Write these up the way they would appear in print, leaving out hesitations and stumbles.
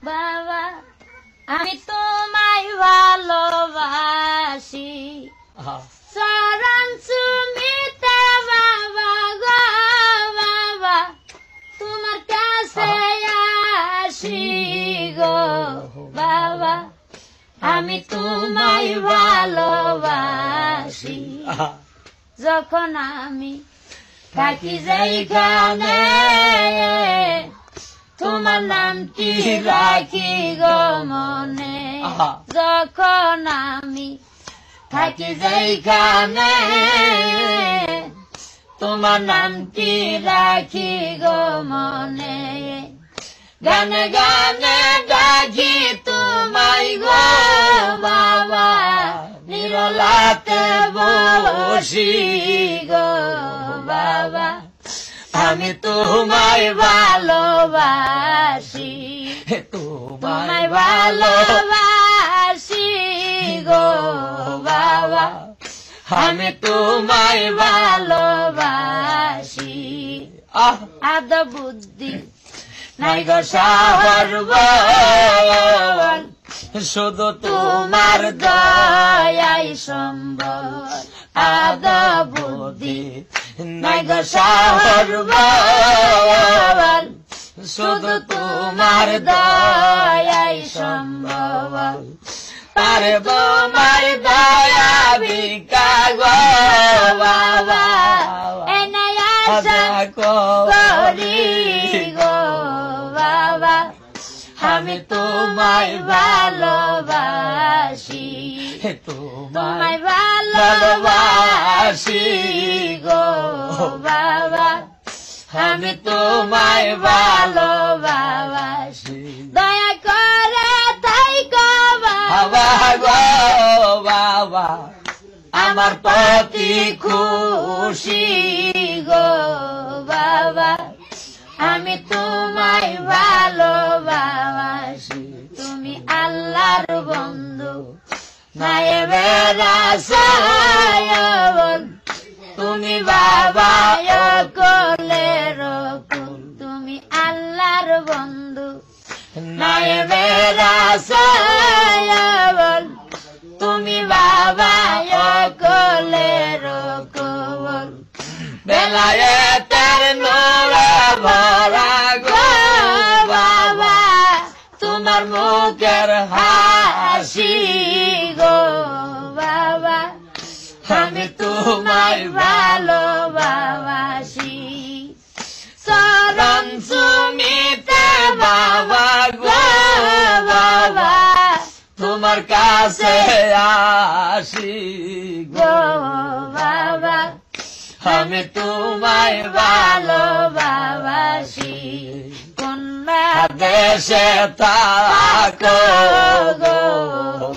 বাবা আমি তোমায় ভালোবাসি চরণ সুমিতে বাবা গো বাবা তোমার কাছে আসি গো বাবা আমি তোমায় ভালোবাসি যখন আমি থাকি যেখানে তোমার নামটি রাখি গো মনে যখন আমি থাকি যেখানে তোমার নামটি রাখি গো মনে গানে গানে ডাকি তোমায় গো বাবা নিরলাতে বসি গো বাবা আমি তোমায় ভালোবাসি তোমায় ভালোবাসি গো বাবা আমি তোমায় ভালোবাসি আদ বুদ্ধি নাই গো সর্বল শুধু তোমার দয়াই সম্বল আদ বুদ্ধি নাই গো সর্বল শুধু তোমার দয়াই সম্বল পারব মার দয়া ভিক্ষা গো বাবা এনাই আশা করি গো বাবা আমি তোমায় ভালোবাসি তোমায় ভালোবাসি গো বাবা আমি তোমায় ভালোবাসি দয়া করে তাই গো বাবা গো বাবা আমার প্রতি খুশি গো বাবা আমি তোমায় ভালোবাসি তুমি আল্লাহর বন্ধু নায়েবের রাসূল তুমি বাবা কোলের কুল তুমি আল্লাহর বন্ধু নায়েবের রাসূল তুমি বাবা কোলের কুল বেলায়েতের নূরে ভরা গো বাবা তোমার মুখের হাসি গো বাবা আমি তোমায় ভালোবাসি চরণ সুমিতে বাবা গো বাবা তোমার কাছে আসি গো বাবা আমি তোমায় ভালোবাসি কোন দেশে থাকো গো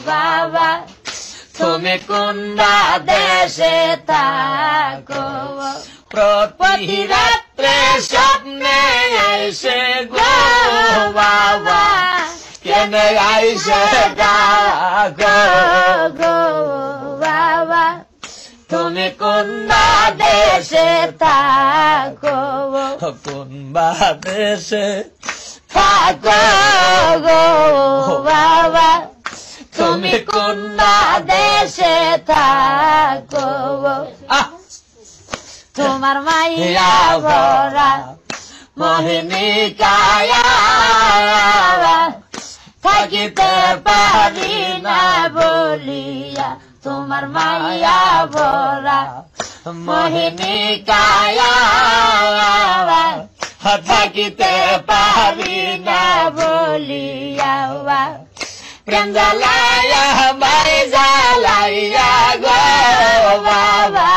বাবা তুমি কোন দেশে থাকো প্রতি রাত্রে স্বপ্নে এসে গো বাবা কেন আইসে ডাকো গো বাবা তুমি কোন দেশে থাকো কোন দেশে থাকো গো বাবা তুমি কোন দেশে থাকো তোমার মাইয়া ভরা মোহিনী কায়া থাকিতে পারি না বলিয়া তোমার মাইয়া ভরা মোহিনী কায়া থাকিতে পারি না বলিয়া প্রেম জ্বালাইয়া বাই জ্বালাইয়া গো বাবা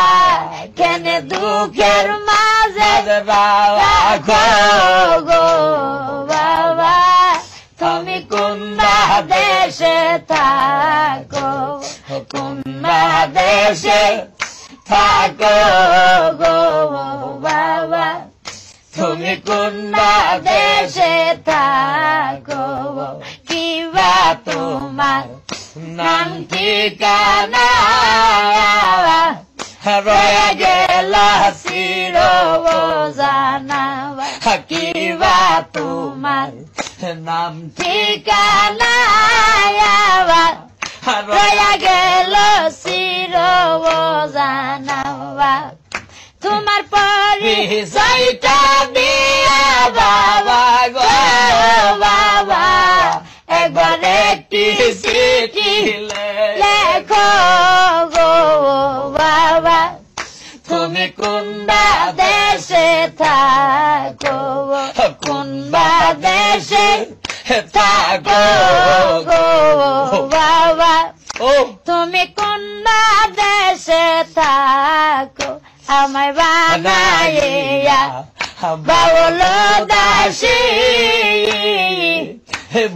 কেন দুঃখের মাঝে রাখো গো বাবা তুমি কোন দেশে থাকো কোন দেশে থাকো গো বাবা তুমি কোন দেশে থাকো কিবা তোমার নাম ঠিকানা রয়ে গেল চির জানা কিবা তোমার নাম ঠিকানা আবার রয়া গেল চির অজানা তোমার পরিচয়টা দিয়া বাবা গো বাবা একবার একটি চিঠি লেখো গো বাবা তুমি কোনবা দেশে থাকো কোনবা দেশে থাকো গো বাবা তুমি কোনবা দেশে থাকো আমায় বানাইয়া বাউল দাসী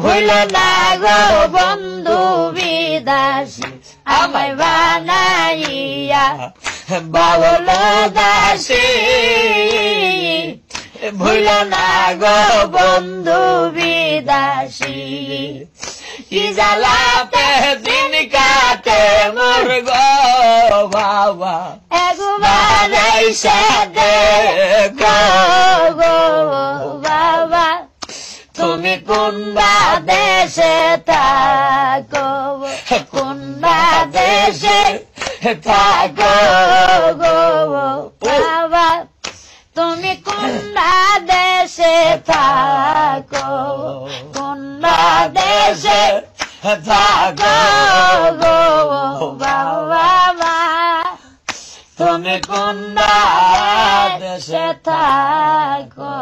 ভুল না গো বন্ধু বিদাসী আমায় বানাইয়া বাউল দাসী ভুল না গো বন্ধু বিদাসী কি জ্বালাতে দিন কাটে মোর গো বাবা একবার এসে দেখো গো বাবা তুমি কোনবা দেশে থাকো কোনবা দেশে থাকো গো বাবা তুমি কোনবা দেশে থাকো কোনবা দেশে থাকো গো বাবা তুমি কোনবা দেশে থাকো